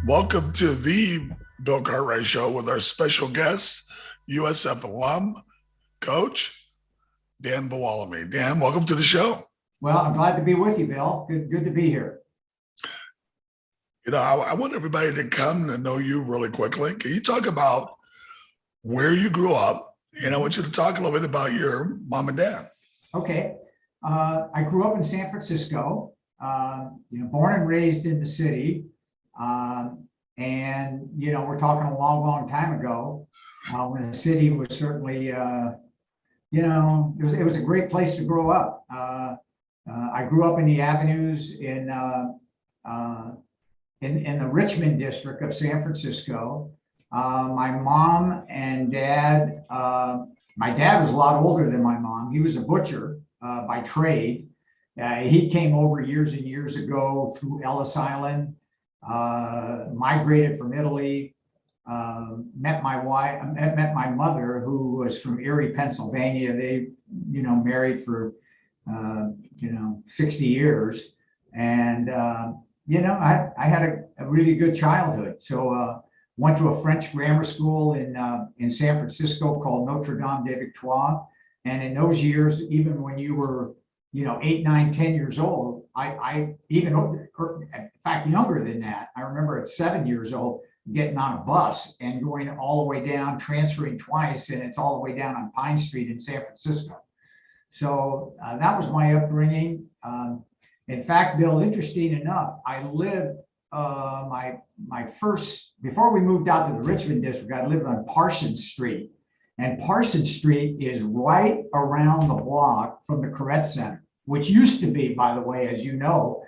Welcome to the Bill Cartwright Show with our special guest, USF alum, coach, Dan Belluomini. Dan, welcome to the show. Well, I'm glad to be with you, Bill. Good to be here. You know, I want everybody to come to know you really quickly. Can you talk about where you grew up? And I want you to talk a little bit about your mom and dad. Okay. I grew up in San Francisco, born and raised in the city. And, we're talking a long time ago, when the city was certainly, it was a great place to grow up. I grew up in the avenues in the Richmond district of San Francisco. My mom and dad, my dad was a lot older than my mom. He was a butcher by trade. He came over years and years ago through Ellis Island, migrated from Italy, met my mother, who was from Erie, Pennsylvania. They, married for, 60 years. And, I had a really good childhood. So went to a French grammar school in San Francisco called Notre Dame des Victoires. And in those years, even when you were, 8, 9, 10 years old, I even, in fact, younger than that, I remember at 7 years old, getting on a bus and going all the way down, transferring twice, and it's all the way down on Pine Street in San Francisco. So that was my upbringing. In fact, Bill, interesting enough, I lived my first, before we moved out to the Richmond district, I lived on Parsons Street. And Parsons Street is right around the block from the Correct Center, which used to be, by the way, as you know,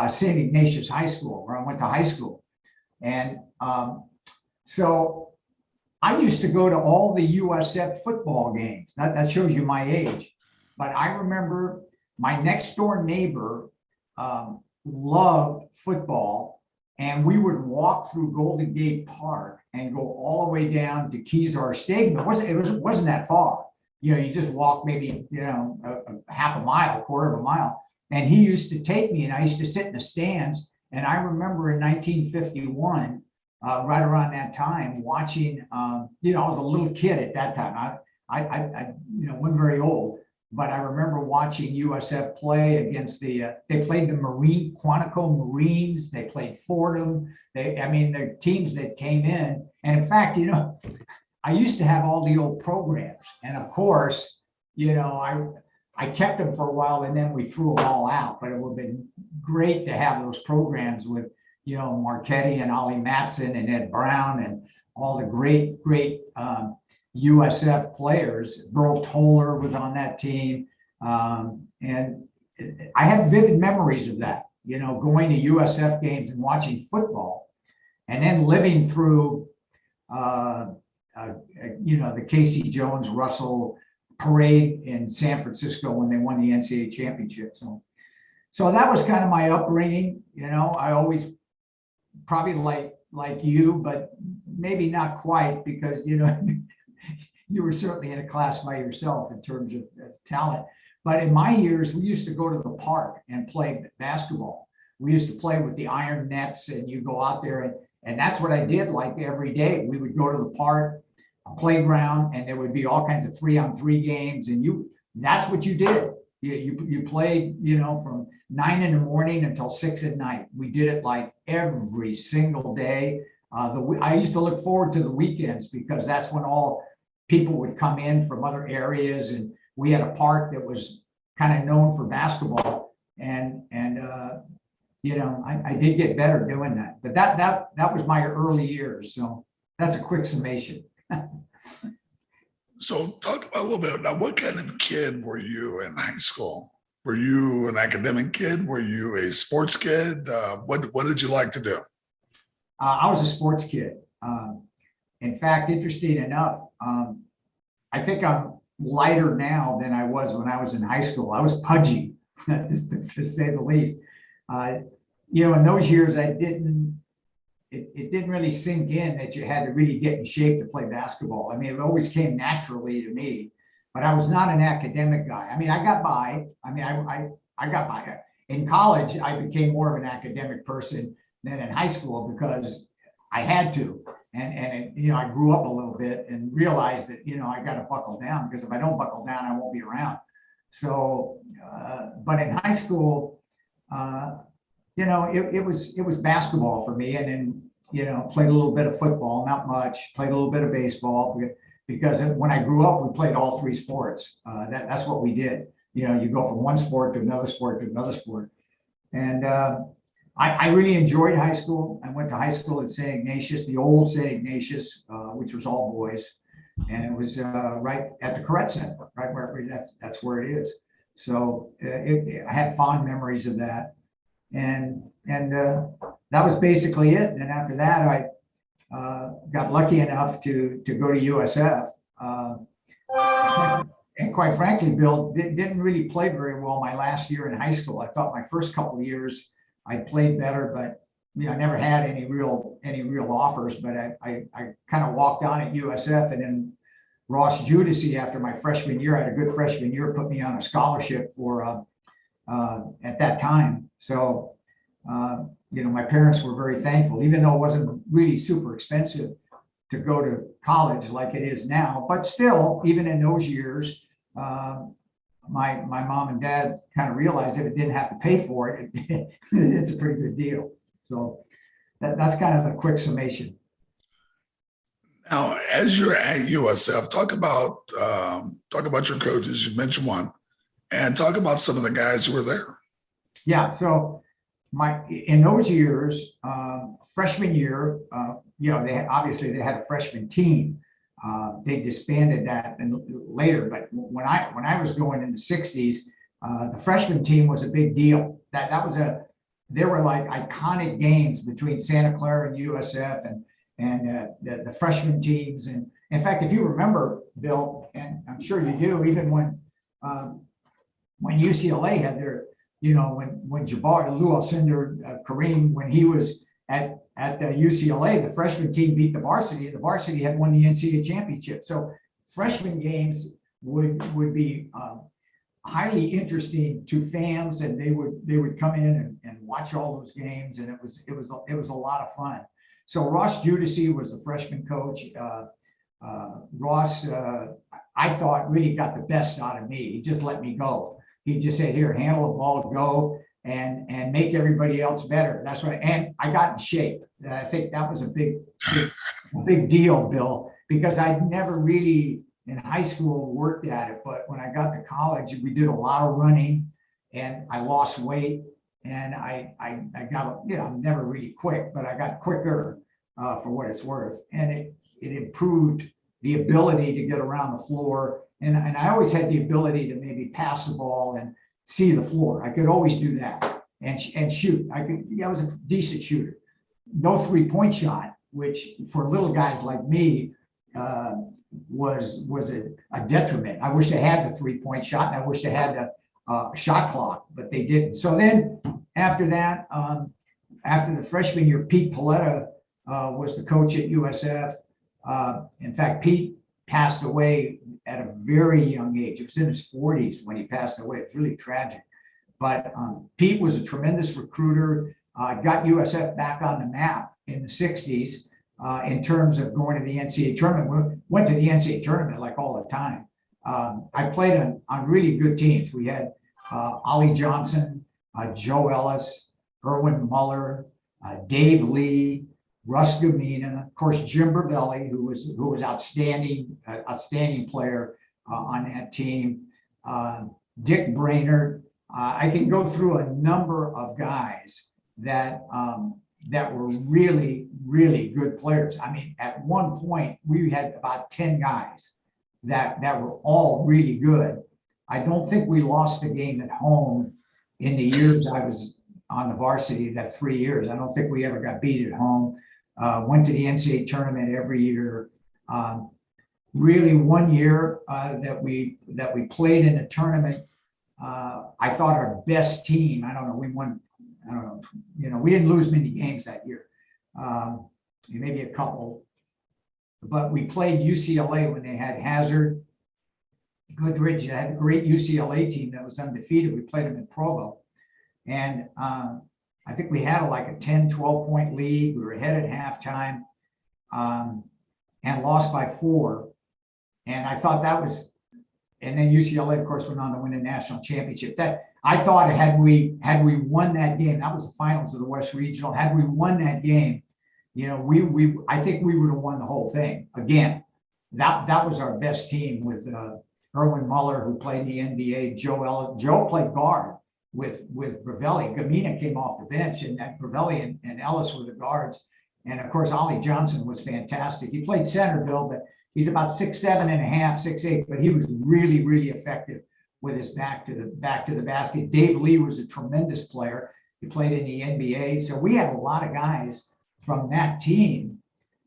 St. Ignatius High School, where I went to high school. And so I used to go to all the USF football games. That shows you my age. But I remember my next door neighbor loved football, and we would walk through Golden Gate Park and go all the way down to Kezar Stadium. It wasn't that far. You just walk maybe, a half a mile, quarter of a mile. And he used to take me, and I used to sit in the stands. And I remember in 1951, right around that time, watching, I was a little kid at that time. I wasn't very old, but I remember watching USF play against they played the Quantico Marines. They played Fordham. The teams that came in. And in fact, I used to have all the old programs. And of course, I kept them for a while, and then we threw them all out. But it would have been great to have those programs with, Marchetti and Ollie Matson and Ed Brown and all the great USF players. Burl Toller was on that team. And I have vivid memories of that, going to USF games and watching football, and then living through, the Casey Jones-Russell parade in San Francisco when they won the Ncaa championship. So that was kind of my upbringing. I always probably like you, but maybe not quite, because, you were certainly in a class by yourself in terms of talent. But in my years, we used to go to the park and play basketball. We used to play with the iron nets, and you go out there, and that's what I did like every day. We would go to the park, a playground, and there would be all kinds of 3-on-3 games, and that's what you did. You played, from 9 in the morning until 6 at night. We did it like every single day. I used to look forward to the weekends, because that's when all people would come in from other areas, and we had a park that was kind of known for basketball, and I did get better doing that. But that was my early years. So that's a quick summation. So talk about a little bit about what kind of kid were you in high school? Were you an academic kid? Were you a sports kid? What did you like to do? I was a sports kid. In fact, interesting enough, I think I'm lighter now than I was when I was in high school. I was pudgy, to say the least. In those years, it didn't really sink in that you had to really get in shape to play basketball. It always came naturally to me, but I was not an academic guy. I got by. I got by. In college, I became more of an academic person than in high school, because I had to. And you know, I grew up a little bit and realized that, you know, I got to buckle down, because if I don't buckle down, I won't be around. So, but in high school, you know, it was basketball for me. And then, you know, played a little bit of football, not much, played a little bit of baseball, because when I grew up, we played all three sports. That's what we did. You know, you go from one sport to another sport to another sport. And I really enjoyed high school. I went to high school at St. Ignatius, the old St. Ignatius, which was all boys. And it was right at the Correct Center, right where that's where it is. So I had fond memories of that. And that was basically it. And after that, I got lucky enough to go to USF. And quite frankly, Bill, didn't really play very well my last year in high school. I thought my first couple of years I played better, but you know, I never had any real offers. But I kind of walked on at USF, and then Ross Judici, after my freshman year, I had a good freshman year, put me on a scholarship for at that time. So you know, my parents were very thankful, even though it wasn't really super expensive to go to college like it is now. But still, even in those years, my mom and dad kind of realized that it didn't have to pay for it. It's a pretty good deal. So that's kind of a quick summation. Now, as you're at USF, talk about your coaches. You mentioned one, and talk about some of the guys who were there. Yeah. So in those years, freshman year, you know, they had a freshman team. They disbanded that and later, but when I was going in the 60s, the freshman team was a big deal. There were like iconic games between Santa Clara and USF and the freshman teams. And in fact, if you remember, Bill, and I'm sure you do, even when UCLA had their, you know, when Jabbar, Lou Alcindor, Kareem, when he was at UCLA, the freshman team beat the varsity, and the varsity had won the NCAA championship. So freshman games would be highly interesting to fans, and they would come in and watch all those games, and it was a lot of fun. So Ross Judici was the freshman coach. Ross, I thought, really got the best out of me. He just let me go. He just said, "Here, handle the ball, go, and make everybody else better." That's right. And I got in shape. I think that was a big deal, Bill, because I'd never really in high school worked at it. But when I got to college, we did a lot of running, and I lost weight, and I got, you know, I'm never really quick, but I got quicker for what it's worth. And it improved the ability to get around the floor. And I always had the ability to maybe pass the ball and see the floor. I could always do that and shoot. I was a decent shooter. No 3-point shot, which for little guys like me was a detriment. I wish they had the 3-point shot, and I wish they had the shot clock, but they didn't. So then after that, after the freshman year, Pete Paletta was the coach at USF. In fact, Pete passed away at a very young age. It was in his 40s when he passed away. It's really tragic. But Pete was a tremendous recruiter, got USF back on the map in the 60s in terms of going to the NCAA tournament. Went to the NCAA tournament like all the time. I played on really good teams. We had Ollie Johnson, Joe Ellis, Erwin Muller, Dave Lee, Russ Gamina, of course, Jim Burvelli, who was outstanding player on that team. Dick Brainerd. I can go through a number of guys that were really, really good players. I mean, at one point we had about 10 guys that were all really good. I don't think we lost a game at home in the years I was on the varsity, that 3 years. I don't think we ever got beat at home. Went to the NCAA tournament every year. Really, one year that we played in a tournament, I thought our best team. I don't know. We won. I don't know. You know, we didn't lose many games that year. Maybe a couple, but we played UCLA when they had Hazard, Goodrich. They had a great UCLA team that was undefeated. We played them in Provo, and I think we had like a 10, 12 point lead. We were ahead at halftime, and lost by 4. And I thought that was, and then UCLA, of course, went on to win the national championship. That I thought had we won that game, that was the finals of the West Regional. Had we won that game, you know, I think we would have won the whole thing again. That was our best team with Erwin Muller, who played in the NBA. Joe Ellis. Joe played guard with Bravelli. Gamina came off the bench, and Bravelli and Ellis were the guards. And of course, Ollie Johnson was fantastic. He played center, Bill, but he's about 6'7" and a half, 6'8", but he was really, really effective with his back to the basket. Dave Lee was a tremendous player. He played in the NBA. So we had a lot of guys from that team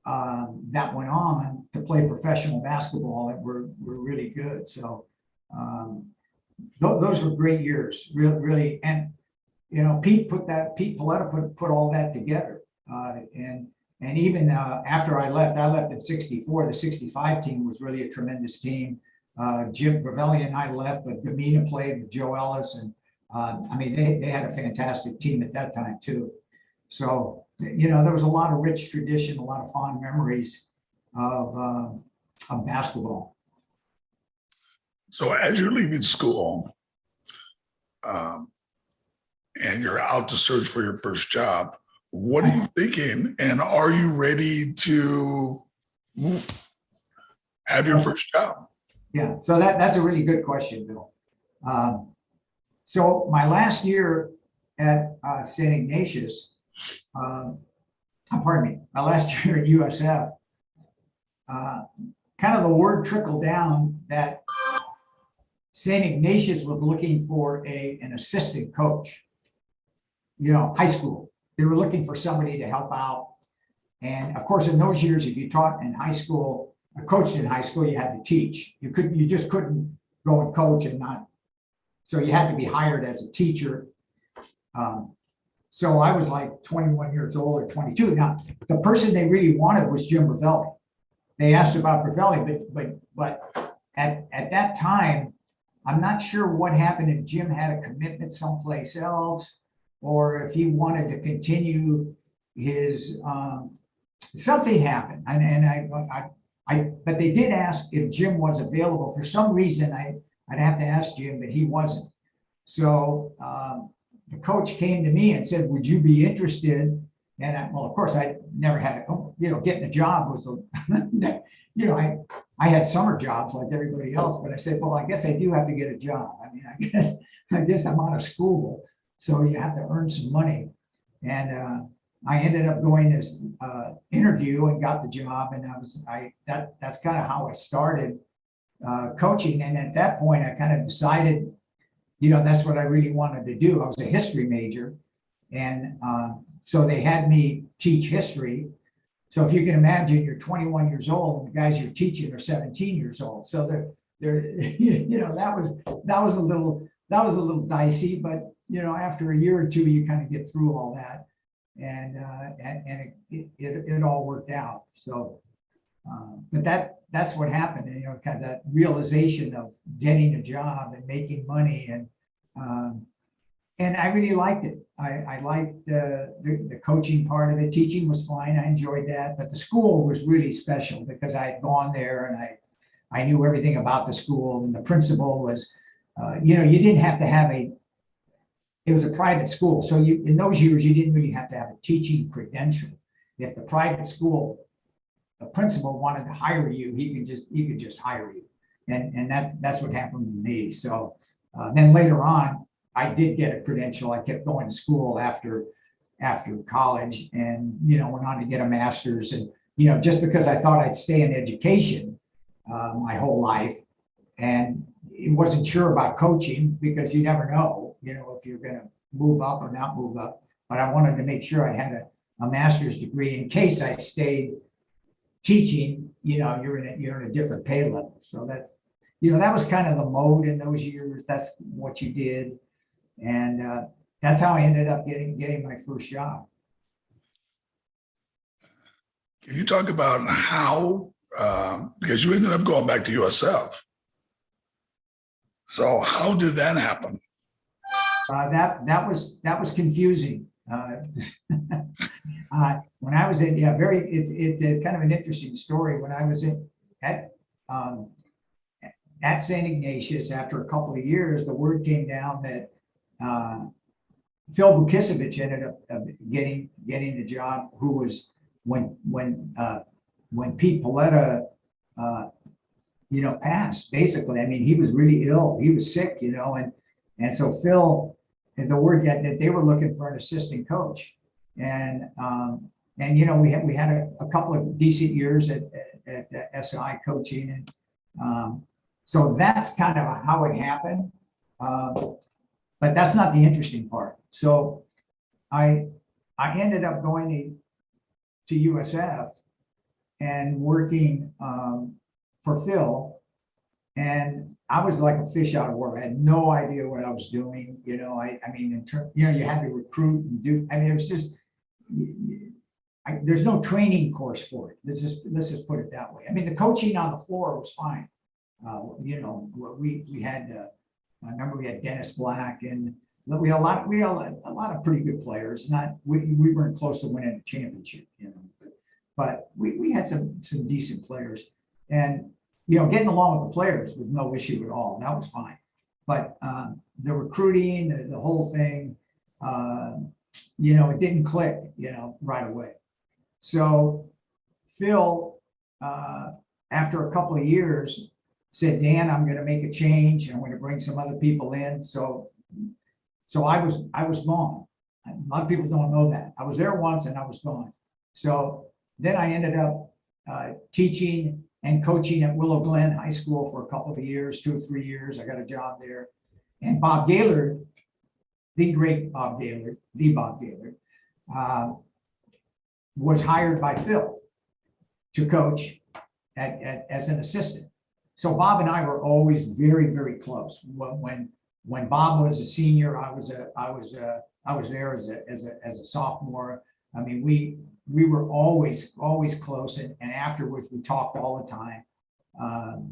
that went on to play professional basketball that were really good. So those were great years, really. And you know, Pete Paletta put all that together. And even after I left at 64. The 65 team was really a tremendous team. Jim Bravelli and I left, but Gamina played with Joe Ellis, and I mean they had a fantastic team at that time too. So you know, there was a lot of rich tradition, a lot of fond memories of basketball. So as you're leaving school, and you're out to search for your first job, what are you thinking? And are you ready to have your first job? Yeah, so that's a really good question, Bill. So my last year at St. Ignatius, pardon me, my last year at USF, kind of the word trickled down that St. Ignatius was looking for an assistant coach, you know, high school. They were looking for somebody to help out. And of course, in those years, if you taught in high school, coached in high school, you had to teach. You just couldn't go and coach and not. So you had to be hired as a teacher. So I was like 21 years old or 22. Now, the person they really wanted was Jim Bravelli. They asked about Bravelli, but at that time, I'm not sure what happened if Jim had a commitment someplace else, or if he wanted to continue his, something happened. But they did ask if Jim was available. For some reason, I'd have to ask Jim, but he wasn't. So the coach came to me and said, would you be interested? And well, of course, I never had, getting a job was, I had summer jobs like everybody else, but I said, well, I guess I do have to get a job. I mean, I guess I'm out of school. So you have to earn some money. And I ended up going this interview and got the job. And that's kind of how I started coaching. And at that point, I kind of decided, that's what I really wanted to do. I was a history major. And so they had me teach history. So if you can imagine, you're 21 years old and the guys you're teaching are 17 years old. So they're that was a little dicey, but after a year or two, you kind of get through all that, and it all worked out. So, but that's what happened. And, kind of that realization of getting a job and making money, and I really liked it. I liked the coaching part of it. Teaching was fine. I enjoyed that, but the school was really special because I had gone there and I knew everything about the school, and the principal was, you didn't have to have it was a private school. So in those years, you didn't really have to have a teaching credential. If the private school, the principal wanted to hire you, he could just hire you. And that's what happened to me. So then later on, I did get a credential. I kept going to school after college, and went on to get a master's. And just because I thought I'd stay in education my whole life, and wasn't sure about coaching because you never know, if you're going to move up or not move up. But I wanted to make sure I had a master's degree in case I stayed teaching. You're in a different pay level. So that that was kind of the mode in those years. That's what you did. And that's how I ended up getting my first job. Can you talk about how, because you ended up going back to USF. So how did that happen? That was confusing. When I was in, yeah, it's kind of an interesting story. When I was um, at St. Ignatius, after a couple of years, the word came down that Phil Vukisevich ended up getting the job. Who was when Pete Paletta, passed. Basically, I mean, he was really ill. He was sick, and so Phil, and the word got that they were looking for an assistant coach, and we had a couple of decent years at SI coaching, and so that's kind of how it happened. But that's not the interesting part. So I ended up going to USF and working for Phil, and I was like a fish out of water. I had no idea what I was doing. I mean, in terms, you had to recruit and do. I mean, it was just there's no training course for it. Let's just put it that way. I mean, the coaching on the floor was fine. We had. I remember we had Dennis Black, and we had a lot of pretty good players. We weren't close to winning a championship, but we had some decent players, and getting along with the players was no issue at all. That was fine. But the recruiting, the whole thing, it didn't click, right away. So Phil, after a couple of years, said, Dan, I'm going to make a change. I'm going to bring some other people in. So I was gone. A lot of people don't know that. I was there once and I was gone. So then I ended up teaching and coaching at Willow Glen High School for a couple of years, 2 or 3 years. I got a job there. And Bob Gaylord, the great Bob Gaylord, was hired by Phil to coach as an assistant. So Bob and I were always very, very close. When Bob was a senior, I was there as a sophomore. I mean, we were always close, and afterwards we talked all the time.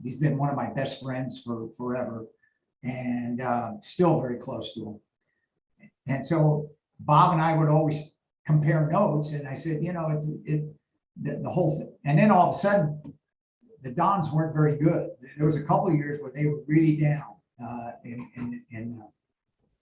He's been one of my best friends for forever, and still very close to him. And so Bob and I would always compare notes, and I said, the whole thing. And then all of a sudden, the Dons weren't very good. There was a couple of years where they were really down.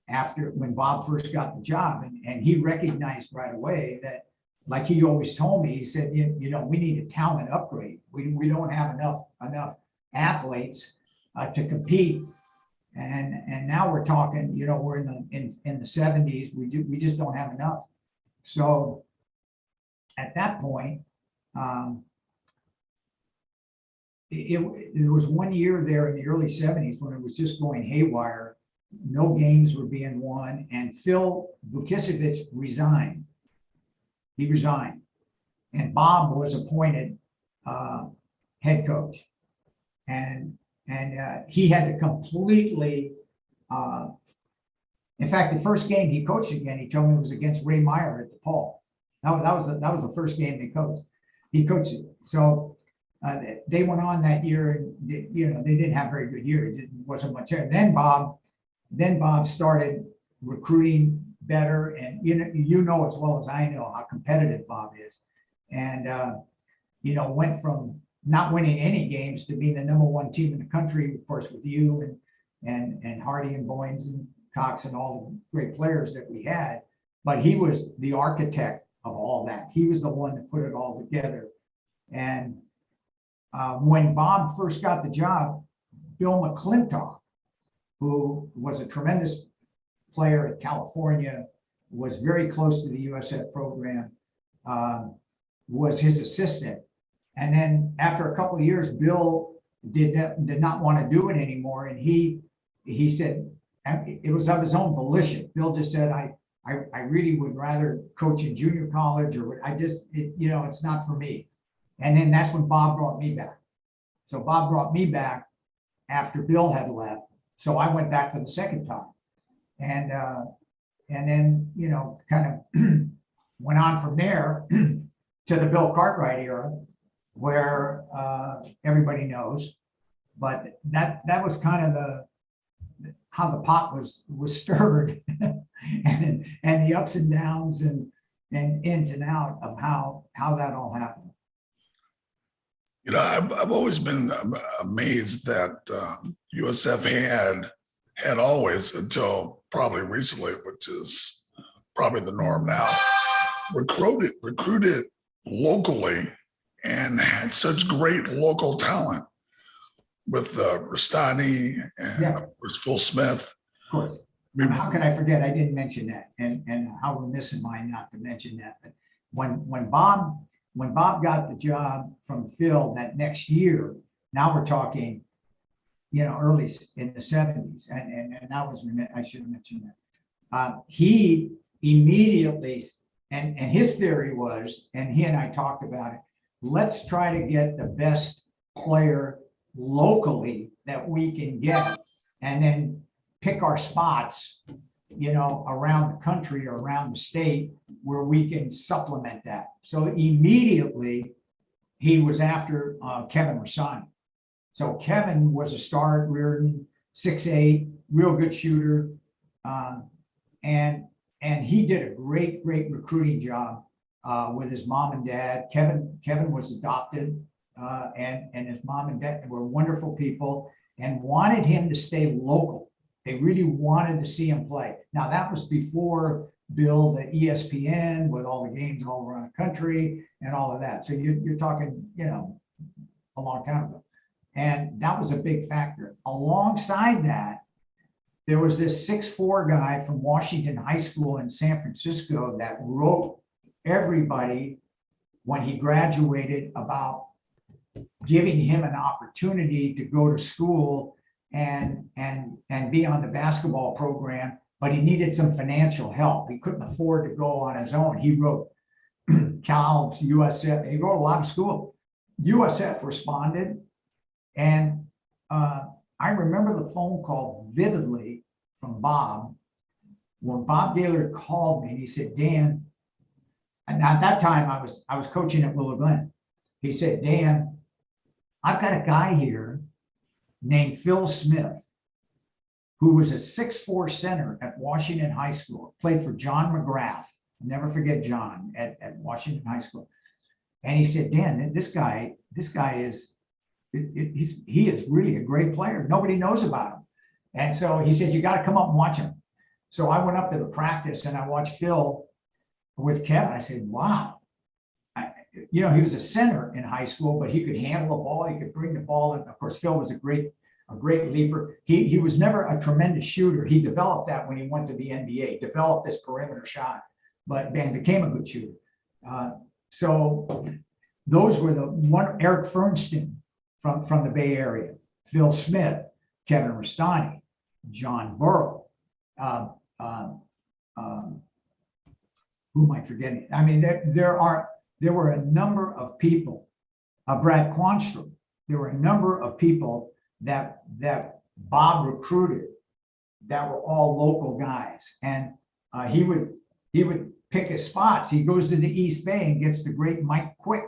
After when Bob first got the job, and he recognized right away that, like he always told me, he said, we need a talent upgrade. We don't have enough athletes to compete. And now we're talking, we're in the 70s. We just don't have enough. So at that point, there was 1 year there in the early 70s when it was just going haywire. No games were being won, and Phil Vukisevich resigned. He resigned, and Bob was appointed head coach, and he had to completely. In fact, the first game he coached again, he told me, was against Ray Meyer at the Paul. That was the first game they coached. He coached it. So they went on that year, and they didn't have a very good year. It wasn't much there. Then Bob started recruiting better, and you know as well as I know how competitive Bob is, and went from not winning any games to being the #1 team in the country, of course, with you and Hardy and Boynes and Cox and all the great players that we had. But he was the architect of all that. He was the one that put it all together. And when Bob first got the job, Bill McClintock, who was a tremendous player at California, was very close to the USF program, was his assistant. And then after a couple of years, Bill did not want to do it anymore. And he said, it was of his own volition. Bill just said, I really would rather coach in junior college, or it's not for me. And then that's when Bob brought me back. So Bob brought me back after Bill had left. So I went back for the second time, and then kind of went on from there to the Bill Cartwright era, where everybody knows. But that was kind of how the pot was stirred, and and the ups and downs and ins and out of how that all happened. I've always been amazed that USF had always, until probably recently, which is probably the norm now, recruited locally and had such great local talent with Rastani and of course Phil Smith. Of course. How could I forget? I didn't mention that, and how remiss am I not to mention that? But when Bob got the job from Phil that next year, now we're talking, early in the 70s, and that was, I should have mentioned that. He immediately, and his theory was, and he and I talked about it, let's try to get the best player locally that we can get, and then pick our spots, around the country or around the state where we can supplement that. So immediately he was after Kevin Rastani. So Kevin was a star at Reardon, 6'8", real good shooter. And he did a great recruiting job with his mom and dad. Kevin was adopted, and his mom and dad were wonderful people and wanted him to stay local. They really wanted to see him play. Now, that was before Bill, the ESPN, with all the games all around the country and all of that. So you're talking, a long time ago. And that was a big factor. Alongside that, there was this 6'4" guy from Washington High School in San Francisco that wrote everybody when he graduated about giving him an opportunity to go to school and be on the basketball program, but he needed some financial help. He couldn't afford to go on his own. He wrote Cal, USF, he wrote a lot of school. USF responded, and I remember the phone call vividly from Bob. When Bob Gaylord called me and he said, Dan, and at that time I was coaching at Willow Glen. He said, Dan, I've got a guy here named Phil Smith, who was a 6'4" center at Washington High School, played for John McGrath. I'll never forget John at Washington High School. And he said, Dan, this guy is, he is really a great player. Nobody knows about him. And so he said, you got to come up and watch him. So I went up to the practice and I watched Phil with Kevin. I said, wow. He was a center in high school, but he could handle the ball. He could bring the ball. And of course, Phil was a great leaper. He was never a tremendous shooter. He developed that when he went to the NBA, developed this perimeter shot, but became a good shooter. So those were the one. Eric Fernston from the Bay Area, Phil Smith, Kevin Rastani, John Burrow. Who am I forgetting? I mean, there were a number of people, Brad Quanstrom, there were a number of people that Bob recruited that were all local guys. And he would pick his spots. He goes to the East Bay and gets the great Mike Quick.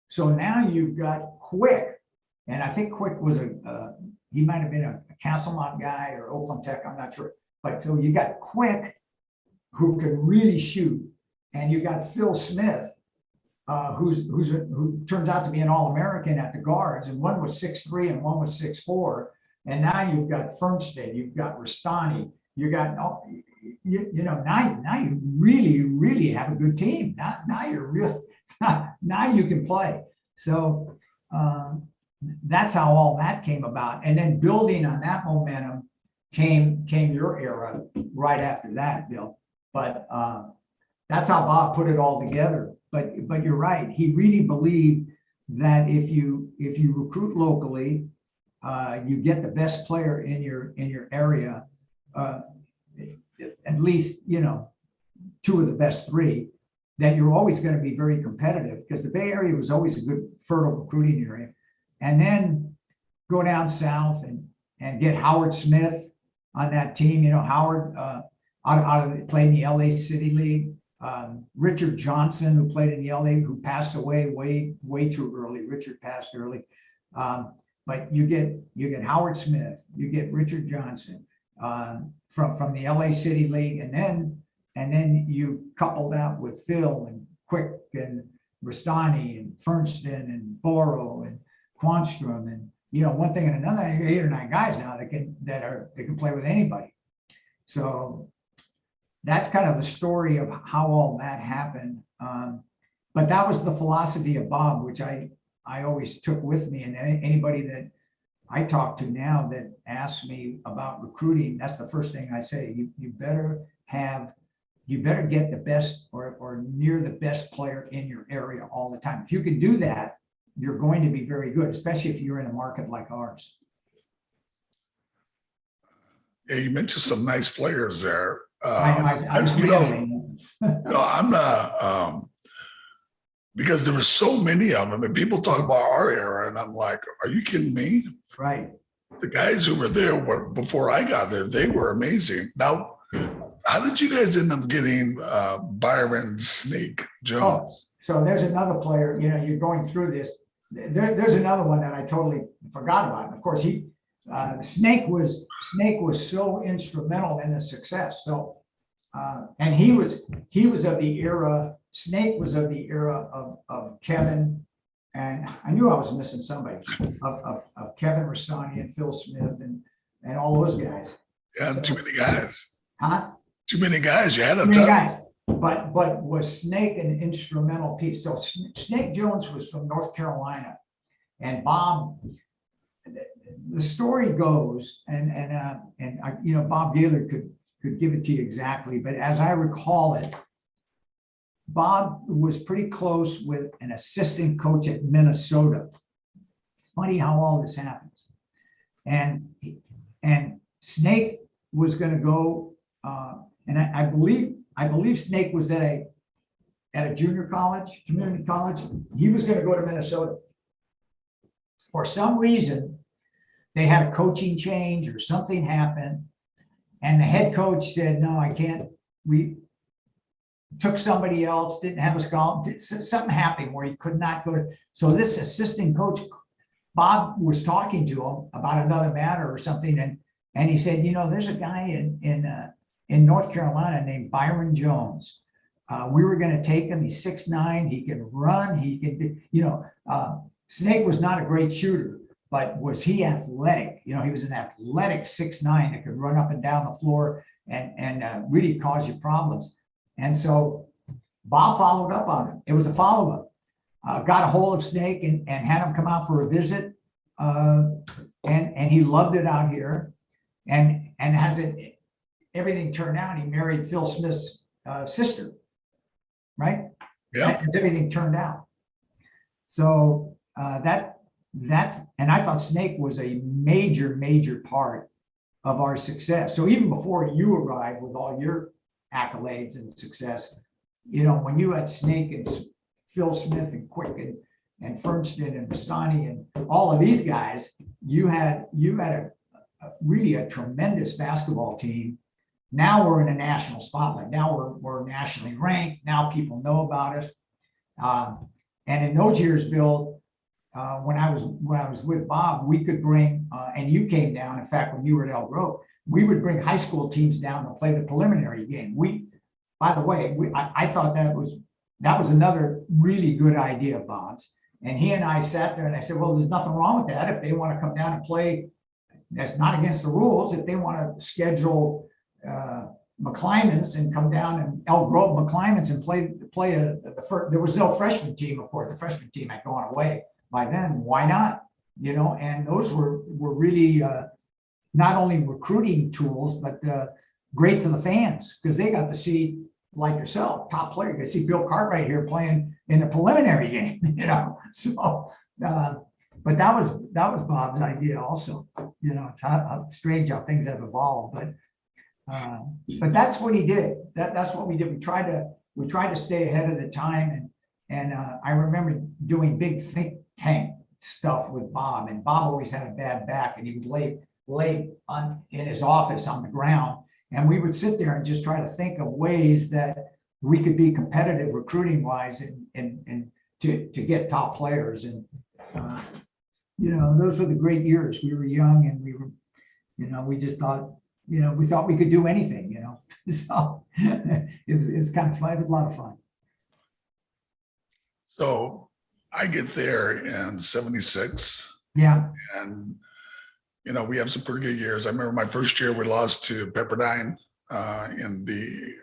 So now you've got Quick, and I think Quick was he might have been a Castlemont guy or Oakland Tech, I'm not sure. But so you got Quick, who can really shoot, and you got Phil Smith, who turns out to be an All-American at the guards, and one was 6'3" and one was 6'4", and now you've got Fernsted, you've got Rastani, you got now you really have a good team. Now you're real. Now you can play. So that's how all that came about, and then building on that momentum came your era right after that, Bill. But that's how Bob put it all together. But you're right. He really believed that if you recruit locally, you get the best player in your area, at least two of the best three, that you're always going to be very competitive, because the Bay Area was always a good fertile recruiting area. And then go down south and get Howard Smith on that team. Howard played in the LA City League. Richard Johnson, who played in the LA, who passed away way too early. Richard passed early. But you get Howard Smith, you get Richard Johnson from the LA City League, and then and then you couple that with Phil and Quick and Rastani and Fernston and Boro and Quanstrom, and one thing and another, 8 or 9 guys now that can play with anybody. So that's kind of the story of how all that happened. But that was the philosophy of Bob, which I always took with me. And anybody that I talk to now that asks me about recruiting, that's the first thing I say. You better get the best or near the best player in your area all the time. If you can do that, you're going to be very good, especially if you're in a market like ours. Yeah, you mentioned some nice players there. I was I'm not, because there were so many of them, and people talk about our era, and I'm like, are you kidding me? Right. The guys who were there before I got there, they were amazing. Now, how did you guys end up getting Byron Snake Jones? Oh, so there's another player, you're going through this. There's another one that I totally forgot about. Of course, Snake was so instrumental in the success. So, and he was of the era. Snake was of the era of Kevin, and I knew I was missing somebody of Kevin Rastani and Phil Smith and all those guys. Yeah, so, too many guys. Huh? Too many guys. You had a too many ton. guys. But was Snake an instrumental piece? So Snake Jones was from North Carolina, and Bob. The story goes, and Bob Gaylor could give it to you exactly, but as I recall it, Bob was pretty close with an assistant coach at Minnesota. It's funny how all this happens, and Snake was going to go, and I believe Snake was at a junior college, community college. He was going to go to Minnesota. For some reason, they had a coaching change or something happened, and the head coach said, "No, I can't." We took somebody else, didn't have a scholarship. Something happened where he could not go to. So this assistant coach, Bob, was talking to him about another matter or something, and he said, there's a guy in North Carolina named Byron Jones. We were going to take him. He's 6'9". He can run. He can, Snake was not a great shooter, but was he athletic? He was an athletic 6'9" that could run up and down the floor and really cause you problems. And so Bob followed up on it. It was a follow-up. Got a hold of Snake and had him come out for a visit. And he loved it out here. And as everything turned out, he married Phil Smith's sister, right? Yeah. As everything turned out. So that's, and I thought Snake was a major part of our success. So even before you arrived with all your accolades and success, when you had Snake and Phil Smith and Quick and Fernston and Bastani and all of these guys, you had really a tremendous basketball team. Now we're in a national spotlight. Now we're nationally ranked. Now people know about us. And in those years, Bill, when I was with Bob, we could bring, and you came down. In fact, when you were at Elk Grove, we would bring high school teams down to play the preliminary game. By the way, I thought that was another really good idea of Bob's. And he and I sat there and I said, well, there's nothing wrong with that. If they want to come down and play, that's not against the rules. If they want to schedule McClymonds and come down and Elk Grove McClymonds and play there was no freshman team, of course. The freshman team had gone away by then. Why not? And those were really not only recruiting tools, but great for the fans because they got to see, like yourself, top player. You could see Bill Cartwright here playing in a preliminary game, So, but that was Bob's idea also. It's how strange how things have evolved, but that's what he did. That's what we did. We tried to stay ahead of the time, and I remember doing big think tank stuff with Bob, and Bob always had a bad back, and he would lay in his office on the ground, and we would sit there and just try to think of ways that we could be competitive recruiting wise and to get top players. And those were the great years. We were young, and we were, we just thought, we thought we could do anything, So it's kind of fun. It was a lot of fun. So I get there in 76 Yeah, and, we have some pretty good years. I remember my first year, we lost to Pepperdine and did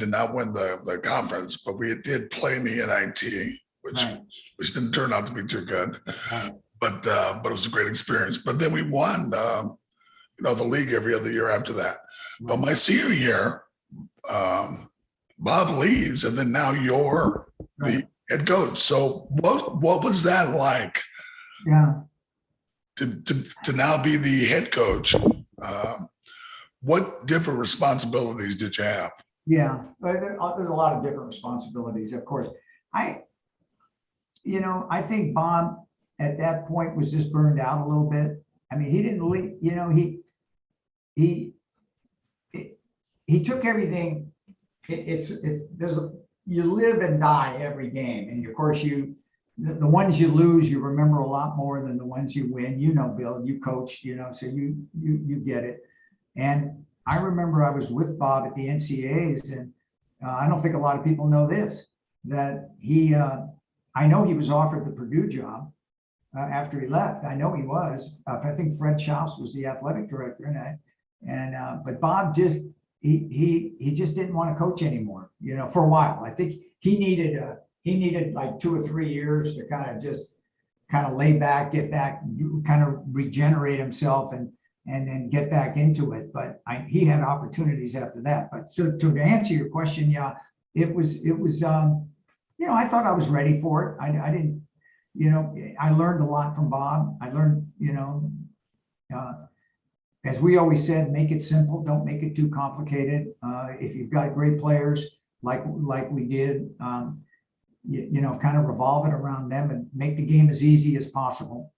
not win the conference, but we did play in the NIT, right. which didn't turn out to be too good, Right. but it was a great experience. But then we won, the league every other year after that. But my senior year, Bob leaves, and then now you're the head coach. So what was that like? Yeah. To now be the head coach? What different responsibilities did you have? Yeah, but there's a lot of different responsibilities, of course. I think Bob at that point was just burned out a little bit. I mean, he didn't leave, he took everything. You live and die every game. And of course the ones you lose, you remember a lot more than the ones you win. Bill, you coached, so you get it. And I remember I was with Bob at the NCAAs, and I don't think a lot of people know this, that I know he was offered the Purdue job after he left. I know he was. I think Fred Schaus was the athletic director, but Bob he just didn't want to coach anymore. For a while. I think he needed like 2 or 3 years to kind of lay back, get back, kind of regenerate himself and then get back into it. But he had opportunities after that. But so to answer your question, yeah, it was I thought I was ready for it. I didn't, I learned a lot from Bob. I learned, as we always said, make it simple, don't make it too complicated. If you've got great players like we did, kind of revolve it around them and make the game as easy as possible.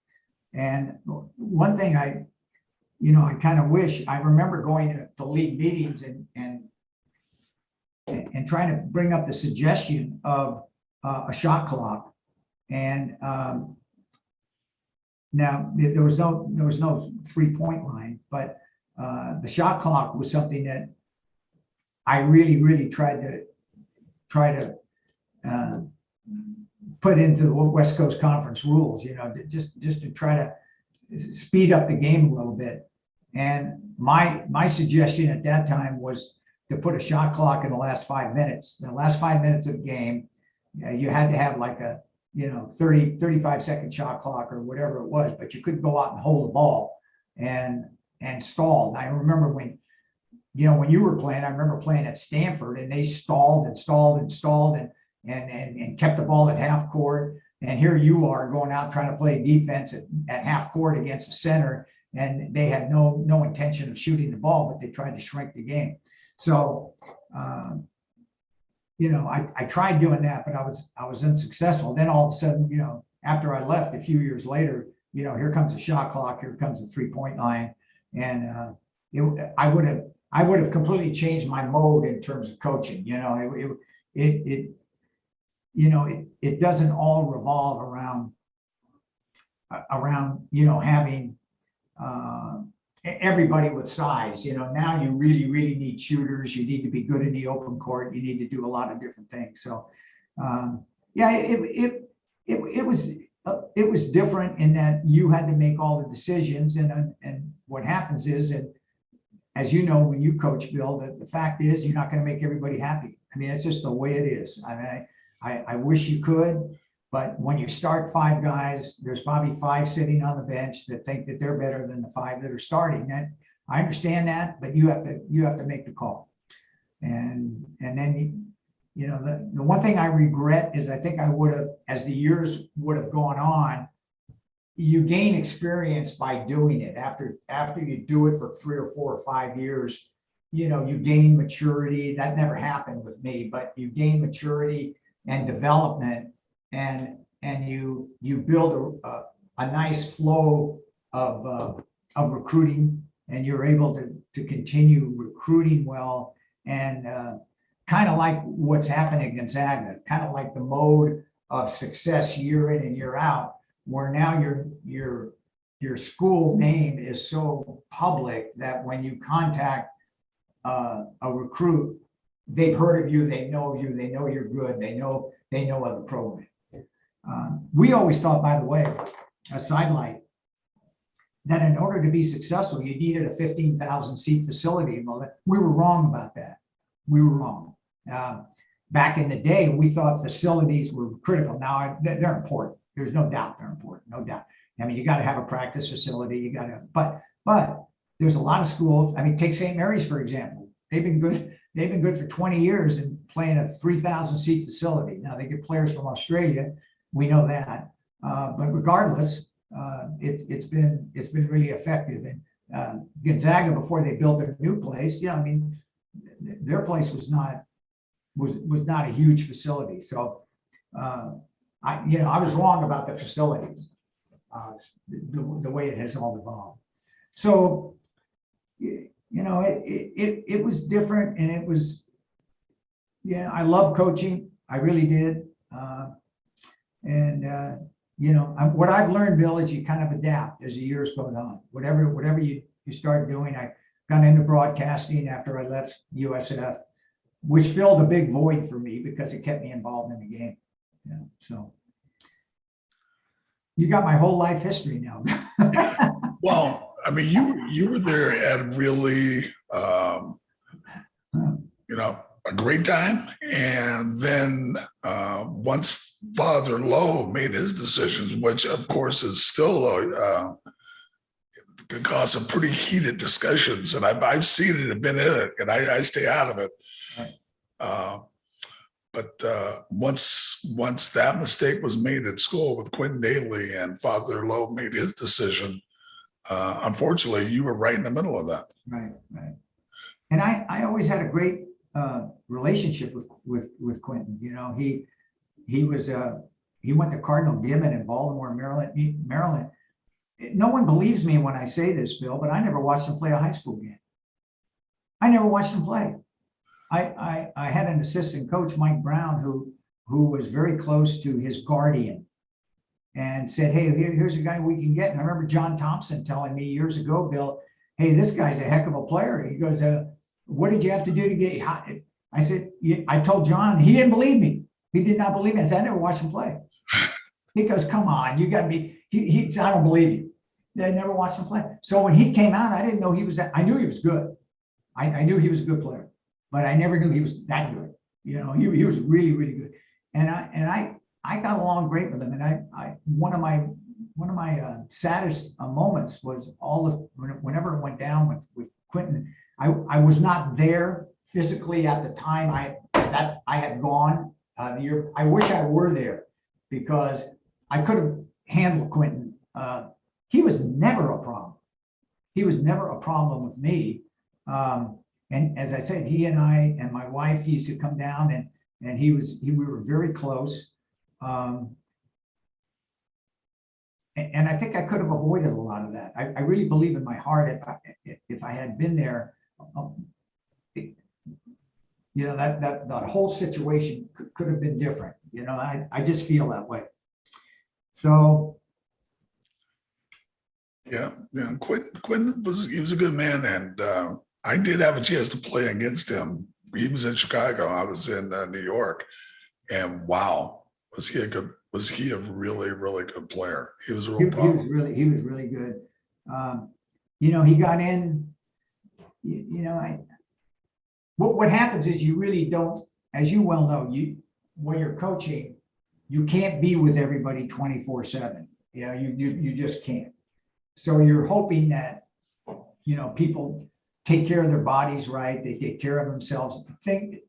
And one thing I kind of wish, I remember going to league meetings and trying to bring up the suggestion of a shot clock. And now there was no 3-point line, but the shot clock was something that I really tried to put into the West Coast Conference rules, just to try to speed up the game a little bit. And my suggestion at that time was to put a shot clock in the last 5 minutes. The last 5 minutes of the game, you had to have like a 35-second shot clock or whatever it was, but you couldn't go out and hold the ball and stall. And I remember when you were playing, I remember playing at Stanford, and they stalled and kept the ball at half court. And here you are going out trying to play defense at half court against the center, and they had no intention of shooting the ball, but they tried to shrink the game. So, I tried doing that, but I was unsuccessful. Then all of a sudden, after I left a few years later, here comes a shot clock, here comes the 3-point line, and I would have completely changed my mode in terms of coaching. It doesn't all revolve around having everybody with size. Now you really need shooters. You need to be good in the open court. You need to do a lot of different things. So it was different in that you had to make all the decisions, and what happens is, and as you know, when you coach, Bill, the fact is you're not going to make everybody happy. I mean, it's just the way it is. I wish you could, but when you start 5 guys, there's probably 5 sitting on the bench that think that they're better than the 5 that are starting. That I understand that, but you have to make the call. And then the one thing I regret is I think I would have, as the years would have gone on, you gain experience by doing it. After you do it for 3 or 4 or 5 years, you gain maturity. That never happened with me, but you gain maturity and development, and you build a nice flow of recruiting, and you're able to continue recruiting well, and kind of like what's happening at Gonzaga, kind of like the mode of success year in and year out, where now your school name is so public that when you contact a recruit, they've heard of you, they know you're good, they know of the program. We always thought, by the way, a sidelight, that in order to be successful, you needed a 15,000 seat facility. Well, we were wrong about that. We were wrong. Back in the day, we thought facilities were critical. Now they're important. There's no doubt they're important, no doubt. I mean, you got to have a practice facility. You got to, but there's a lot of schools. I mean, take St. Mary's, for example. They've been good. They've been good for 20 years and playing a 3,000 seat facility. Now they get players from Australia. We know that. But regardless, it's been really effective. And Gonzaga, before they built their new place, I mean, their place was not a huge facility. So I was wrong about the facilities, the way it has all evolved. So it was different, and it was, I love coaching. I really did. What I've learned, Bill, is you kind of adapt as the years go on. Whatever you start doing. I got into broadcasting after I left USF, which filled a big void for me because it kept me involved in the game. So you got my whole life history now. Well, I mean, you were there at really, a great time. And then once Father Lowe made his decisions, which of course is still could cause some pretty heated discussions, and I've seen it and been in it, and I stay out of it. But once that mistake was made at school with Quentin Daly and Father Lowe made his decision, unfortunately, you were right in the middle of that. Right. And I always had a great relationship with Quentin. He went to Cardinal Gibbon in Baltimore, Maryland. No one believes me when I say this, Bill, but I never watched him play a high school game. I never watched him play. I had an assistant coach, Mike Brown, who was very close to his guardian and said, hey, here's a guy we can get. And I remember John Thompson telling me years ago, Bill, hey, this guy's a heck of a player. He goes, what did you have to do to get hot? I said, I told John, he didn't believe me. He did not believe me. I said, I never watched him play. He goes, come on, you got to be, I don't believe you. I never watched him play. So when he came out, I didn't know he was I knew he was good. I knew he was a good player, but I never knew he was that good. He was really, really good. And I got along great with him. And one of my saddest moments was whenever it went down with Quentin. I was not there physically at the time I had gone the year. I wish I were there because I could have handled Quentin. He was never a problem. He was never a problem with me. And as I said, he and I and my wife used to come down, and we were very close. And I think I could have avoided a lot of that. I really believe in my heart if I had been there, that whole situation could have been different. I just feel that way. So. Yeah. Quentin was a good man, and I did have a chance to play against him. He was in Chicago. I was in New York, and wow, was he a really, really good player? He was a real problem. He was really good. He got in. What happens is you really don't, as you well know, when you're coaching, you can't be with everybody 24/7. You just can't. So you're hoping that people take care of their bodies right. They take care of themselves.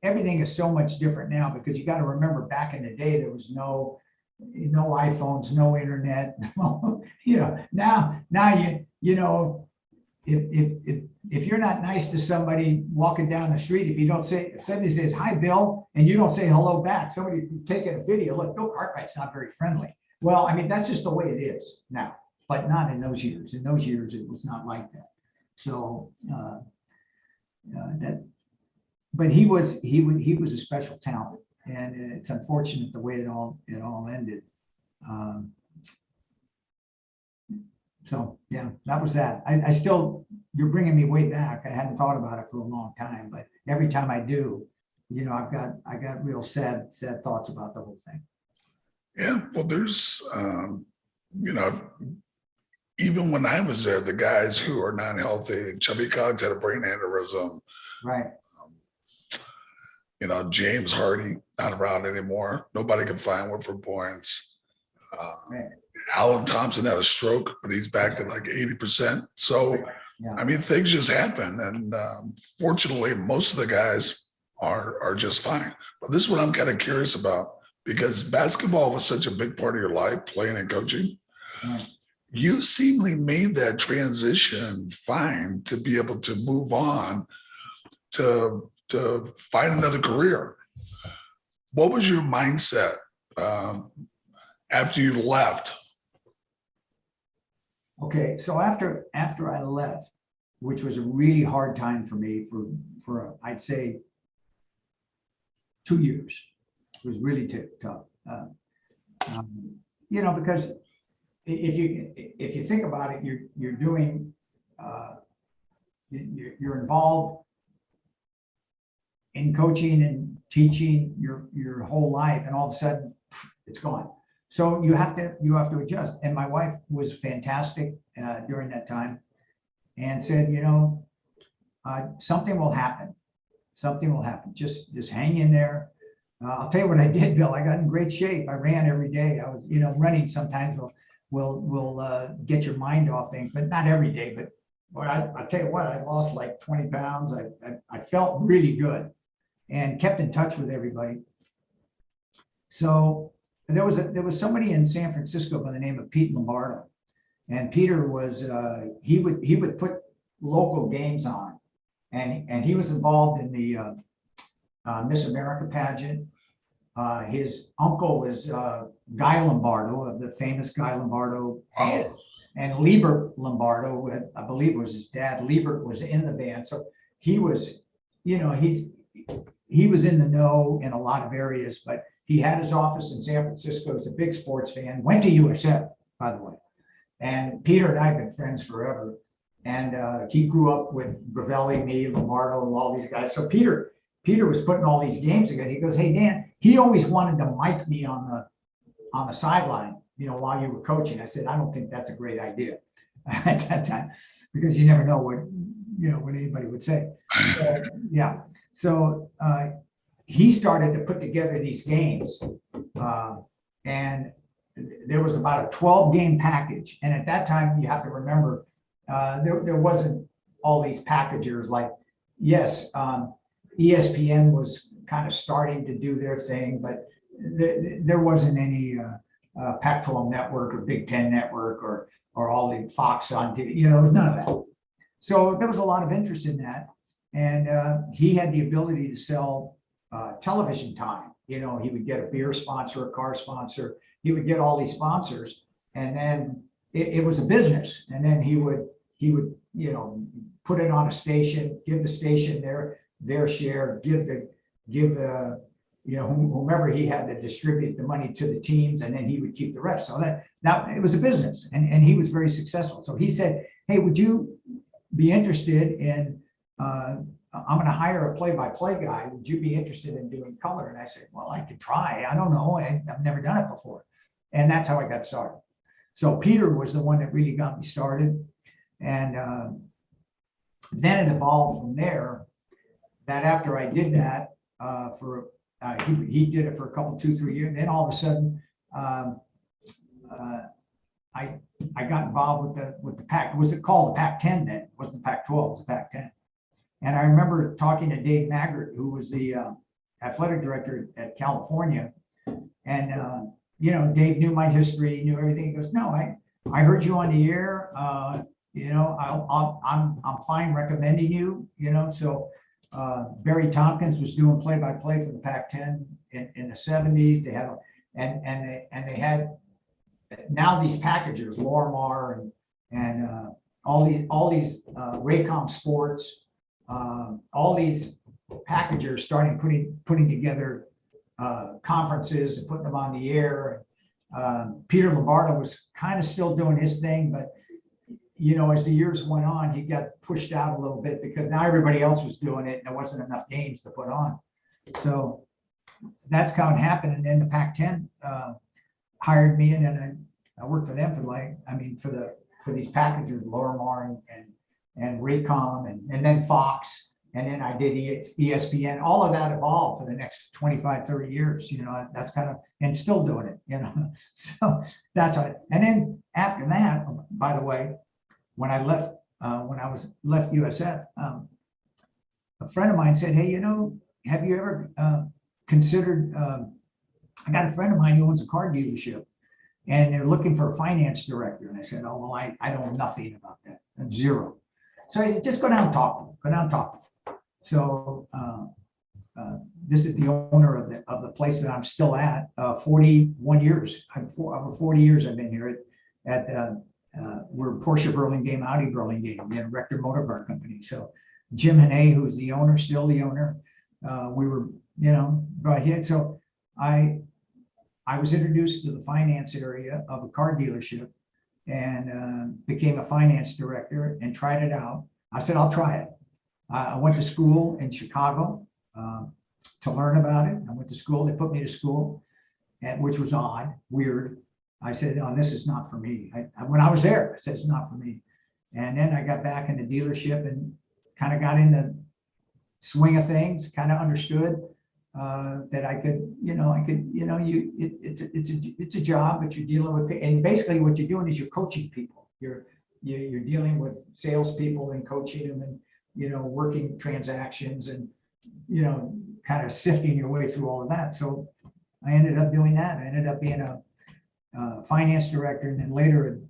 Everything is so much different now because you got to remember back in the day there was no iPhones, no internet. Now if you're not nice to somebody walking down the street, if somebody says hi Bill and you don't say hello back, somebody taking a video, look, Bill Cartwright's not very friendly. Well, I mean that's just the way it is now. But not in those years. In those years, it was not like that. So but he was a special talent, and it's unfortunate the way it all ended. So yeah, that was that. I still, you're bringing me way back. I hadn't thought about it for a long time, but every time I do, I got real sad thoughts about the whole thing. Yeah, well, there's, even when I was there, the guys who are not healthy, Chubby Cogs had a brain aneurysm. Right. James Hardy, not around anymore. Nobody can find one for points. Right. Alan Thompson had a stroke, but he's back to like 80%. So, Yeah. I mean, things just happen. And fortunately, most of the guys are just fine. But this is what I'm kind of curious about, because basketball was such a big part of your life, playing and coaching. Right. You seemingly made that transition fine to be able to move on to find another career. What was your mindset after you left? Okay, so after I left, which was a really hard time for me for I'd say 2 years. It was really tough. Because if you think about it, you're doing you're involved in coaching and teaching your whole life, and all of a sudden it's gone. So you have to adjust. And my wife was fantastic during that time, and said, something will happen. Something will happen. Just hang in there. I'll tell you what I did, Bill. I got in great shape. I ran every day. I was, running sometimes will get your mind off things, but not every day. But I tell you what, I lost like 20 pounds. I felt really good, and kept in touch with everybody. So there was somebody in San Francisco by the name of Pete Lombardo, and Peter was he would put local games on, and he was involved in the Miss America pageant. His uncle was Guy Lombardo, of the famous Guy Lombardo, and Liebert Lombardo, I believe was his dad. Liebert was in the band, so he was, he was in the know in a lot of areas. But he had his office in San Francisco. He's a big sports fan. Went to USF, by the way. And Peter and I have been friends forever. And he grew up with Gravelli, me, Lombardo, and all these guys. So Peter was putting all these games together. He goes, "Hey, Dan," he always wanted to mic me on the sideline, while you were coaching. I said, "I don't think that's a great idea," at that time, because you never know what anybody would say. So, yeah. So he started to put together these games, and there was about a 12-game package. And at that time, you have to remember, there wasn't all these packagers like, yes, ESPN was kind of starting to do their thing, but there wasn't any Pac-12 network or Big Ten network or all the Fox on TV. There was none of that. So there was a lot of interest in that, and he had the ability to sell television time. He would get a beer sponsor, a car sponsor. He would get all these sponsors, and then it was a business. And then he would put it on a station, give the station their share, give the whomever he had to distribute the money to the teams, and then he would keep the rest. So that it was a business, and he was very successful. So he said, "Hey, would you be interested in, I'm going to hire a play-by-play guy. Would you be interested in doing color?" And I said, "Well, I could try. I don't know. I've never done it before." And that's how I got started. So Peter was the one that really got me started. And then it evolved from there, that after I did that he did it for a couple, 2-3 years. And then all of a sudden, I got involved with the Pac. Was it called the Pac-10 then? It wasn't the Pac-12, it was the Pac-10. And I remember talking to Dave Maggart, who was the athletic director at California. And Dave knew my history, knew everything. He goes, "No, I heard you on the air. I'm fine recommending you." So Barry Tompkins was doing play-by-play for the Pac-10 in the 70s. They had and they had now these packagers, Lorimar and all these Raycom Sports, all these packagers starting putting together conferences and putting them on the air. Peter Lombardo was kind of still doing his thing, but as the years went on, he got pushed out a little bit because now everybody else was doing it and there wasn't enough games to put on. So that's how it happened. And then the Pac-10 hired me, and then I worked for them for these packages, Lorimar and Raycom, and then Fox, and then I did ESPN. All of that evolved for the next 25, 30 years. That's kind of, and still doing it. So that's it. And then after that, by the way, when I left USF, a friend of mine said, "Hey, have you ever considered?" I got a friend of mine who owns a car dealership, and they're looking for a finance director. And I said, "Oh, well, I know nothing about that, zero." So I said, "Just go down and talk to them. Go down and talk to them." So this is the owner of the place that I'm still at. 41 years. Over 40 years I've been here at we're Porsche Burlingame, Audi Burlingame, Rector Motor Car Company. So Jim Ncaa, who's the owner, still the owner. We were, brought here. So I was introduced to the finance area of a car dealership and became a finance director and tried it out. I said, "I'll try it." I went to school in Chicago to learn about it. I went to school. They put me to school, which was odd, weird. I said, "No, this is not for me." When I was there, I said, "It's not for me." And then I got back in the dealership and kind of got in the swing of things, kind of understood that I could, it's a job, but you're dealing with, and basically what you're doing is you're coaching people. You're dealing with salespeople and coaching them, and working transactions, and kind of sifting your way through all of that. So I ended up doing that. I ended up being a finance director, and then later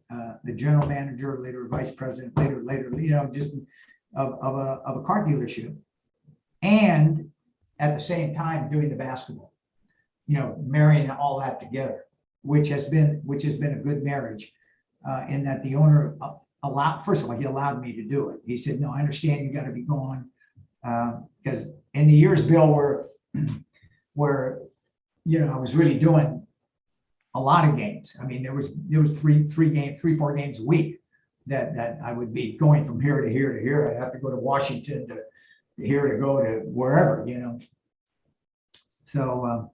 the general manager, later vice president, later, just of a car dealership, and at the same time doing the basketball, marrying all that together, which has been a good marriage, in that the owner first of all, he allowed me to do it. He said, "No, I understand you got to be gone," because in the years, Bill, where I was really doing a lot of games. I mean, there was 4 games a week that I would be going from here to here to here. I'd have to go to Washington to here to go to wherever, So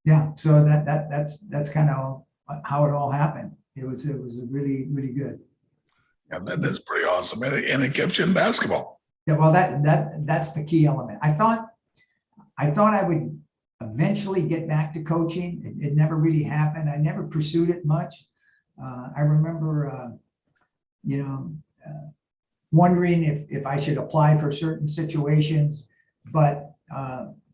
yeah, so that's kind of how it all happened. It was really, really good. Yeah, that is pretty awesome, and it kept you in basketball. Yeah, well, that's the key element. I thought I would eventually get back to coaching. It never really happened. I never pursued it much. I remember, wondering if I should apply for certain situations, but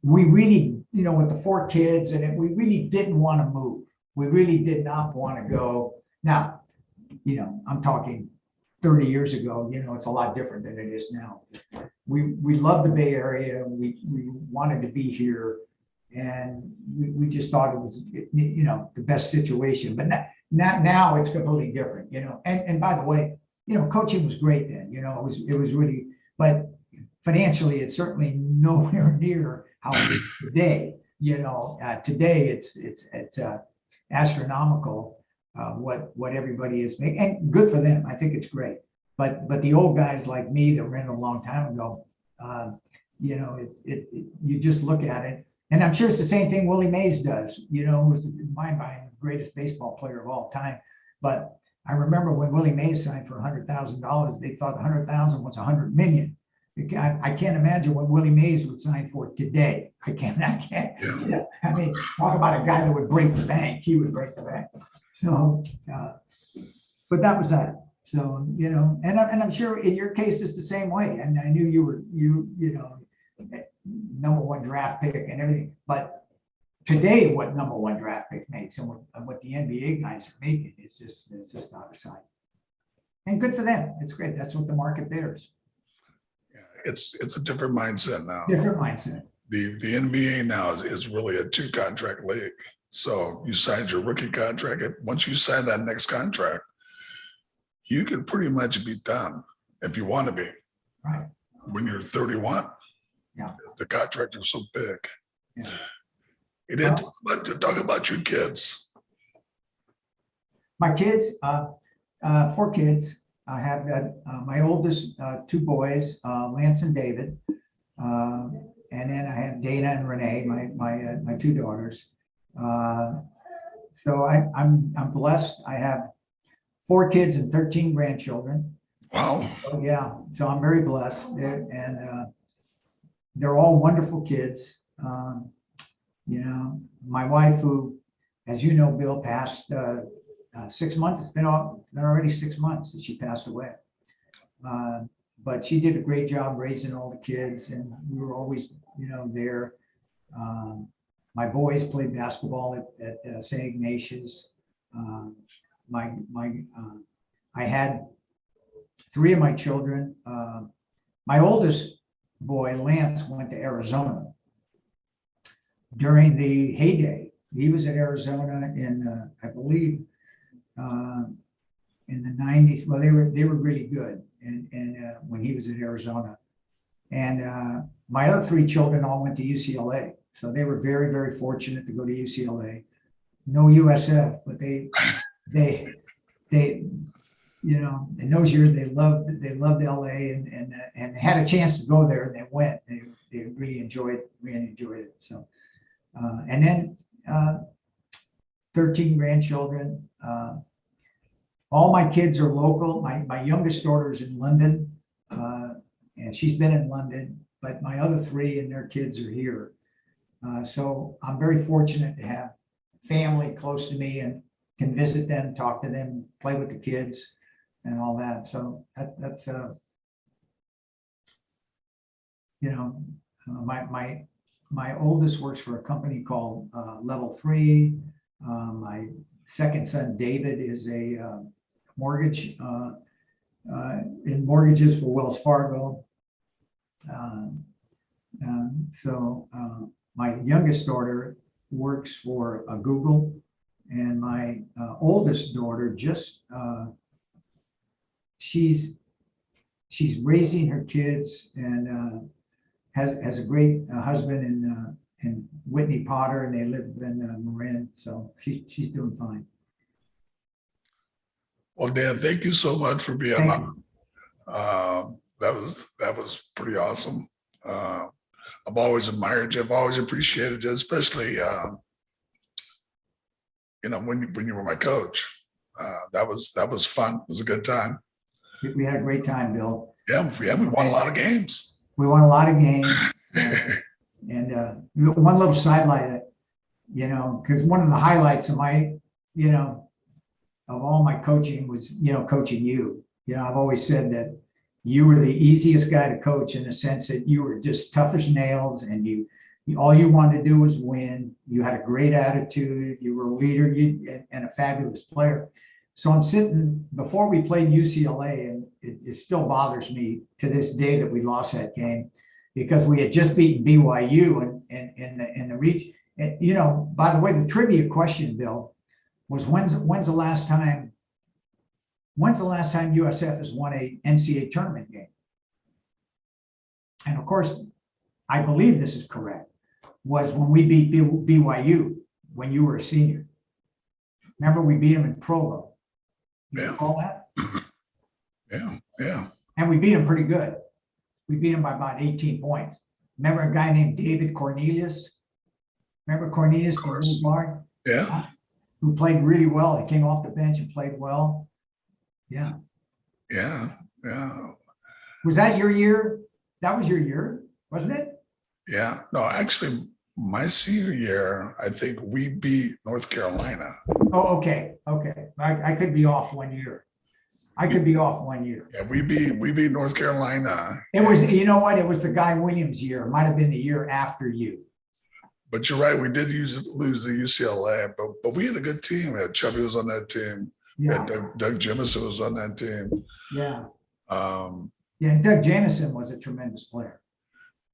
we really, with the 4 kids, and we really didn't want to move. We really did not want to go. Now, I'm talking 30 years ago, it's a lot different than it is now. We love the Bay Area. We wanted to be here, and we just thought it was, the best situation. But now it's completely different, And by the way, coaching was great then. It was really, but financially, it's certainly nowhere near how it is today. Today it's astronomical what everybody is making, and good for them. I think it's great. But the old guys like me that ran a long time ago, you just look at it, and I'm sure it's the same thing Willie Mays does. Who's in my mind the greatest baseball player of all time. But I remember when Willie Mays signed for $100,000, they thought $100,000 was $100 million. I can't imagine what Willie Mays would sign for today. I can't. Yeah. I mean, talk about a guy that would break the bank. He would break the bank. So, but that was that. So, and I'm sure in your case it's the same way. And I knew you were #1 draft pick and everything. But today, what #1 draft pick makes and what the NBA guys are making, it's just out of sight. And good for them. It's great. That's what the market bears. It's a different mindset now. Different mindset. The NBA now is really a 2-contract league. So you signed your rookie contract. Once you sign that next contract, you can pretty much be done if you want to be. Right. When you're 31. Yeah. The contract is so big. Yeah. You didn't talk about your kids. My kids, 4 kids. I have my oldest 2 boys, Lance and David, and then I have Dana and Renee, my two daughters. So I'm blessed. I have 4 kids and 13 grandchildren. Wow. So yeah, so I'm very blessed. They're all wonderful kids. My wife, who, as you know, Bill, passed 6 months. It's been already 6 months that she passed away. But she did a great job raising all the kids, and we were always, there. My boys played basketball at St. Ignatius. I had 3 of my children. My oldest boy, Lance, went to Arizona during the heyday. He was at Arizona in, I believe, in the 90s. Well, they were really good, and when he was in Arizona, and my other 3 children all went to UCLA, so they were very, very fortunate to go to UCLA. No USF, but they in those years they loved LA and had a chance to go there, and they went. They really enjoyed it. So, and then 13 grandchildren. All my kids are local. My youngest daughter is in London, and she's been in London, but my other 3 and their kids are here. So I'm very fortunate to have family close to me and can visit them, talk to them, play with the kids and all that. So that's my oldest works for a company called Level 3. My second son, David, is a mortgage in mortgages for Wells Fargo. So my youngest daughter works for Google, and my oldest daughter she's raising her kids and has a great husband in Whitney Potter, and they live in Marin. So she's doing fine. Well, Dan, thank you so much for being on. That was pretty awesome. I've always admired you. I've always appreciated you, especially when you were my coach. That was fun. It was a good time. We had a great time, Bill. Yeah, we won a lot of games. We won a lot of games. And one little sidelight, because one of the highlights of my, of all my coaching was, coaching you. I've always said that you were the easiest guy to coach, in the sense that you were just tough as nails, and you all you wanted to do was win. You had a great attitude. You were a leader and a fabulous player. So I'm sitting before we played UCLA, and it still bothers me to this day that we lost that game, because we had just beaten BYU and the reach. By the way, the trivia question, Bill, was when's the last time USF has won a NCAA tournament game? And of course, I believe this is correct, was when we beat BYU when you were a senior. Remember, we beat them in Provo. You recall that? Yeah. And we beat them pretty good. We beat them by about 18 points. Remember a guy named David Cornelius? Remember Cornelius, the little guard? Yeah. Who played really well. He came off the bench and played well. Yeah. Yeah. Was that your year? That was your year, wasn't it? Yeah. No, actually, my senior year, I think we beat North Carolina. Oh, okay. I could be off 1 year. Yeah, we beat North Carolina. It was, you know what? It was the Guy Williams year. It might have been the year after you. But you're right. We did lose the UCLA, but we had a good team. We had Chubby was on that team. Yeah. Doug Jemison was on that team. Yeah. Yeah, Doug Jamison was a tremendous player.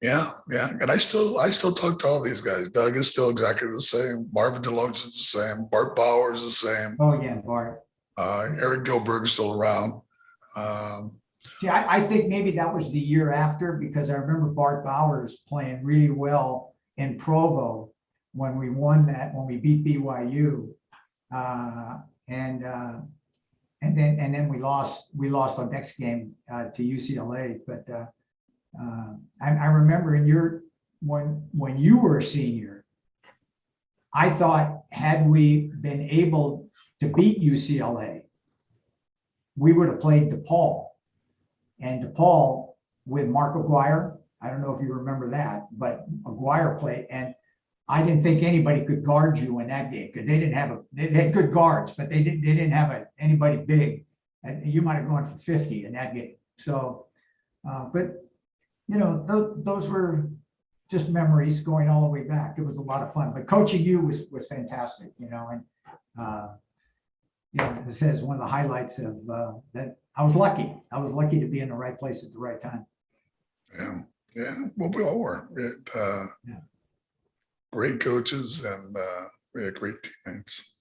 Yeah. And I still talk to all these guys. Doug is still exactly the same. Marvin DeLoach is the same. Bart Bauer is the same. Oh yeah, Bart. Eric Gilberg is still around. See, I think maybe that was the year after, because I remember Bart Bowers playing really well in Provo when we we beat BYU, and then we lost the next game to UCLA. But I remember in when you were a senior, I thought had we been able to beat UCLA, we would have played DePaul. And DePaul with Mark Aguirre, I don't know if you remember that, but Aguirre played, and I didn't think anybody could guard you in that game because they had good guards, but they didn't have anybody big, and you might have gone for 50 in that game. So, but you know, those were just memories going all the way back. It was a lot of fun, but coaching you was fantastic, you know, and you know, it says one of the highlights of that. I was lucky. I was lucky to be in the right place at the right time. Yeah. Well, we all were. We had, great coaches and we had great teammates.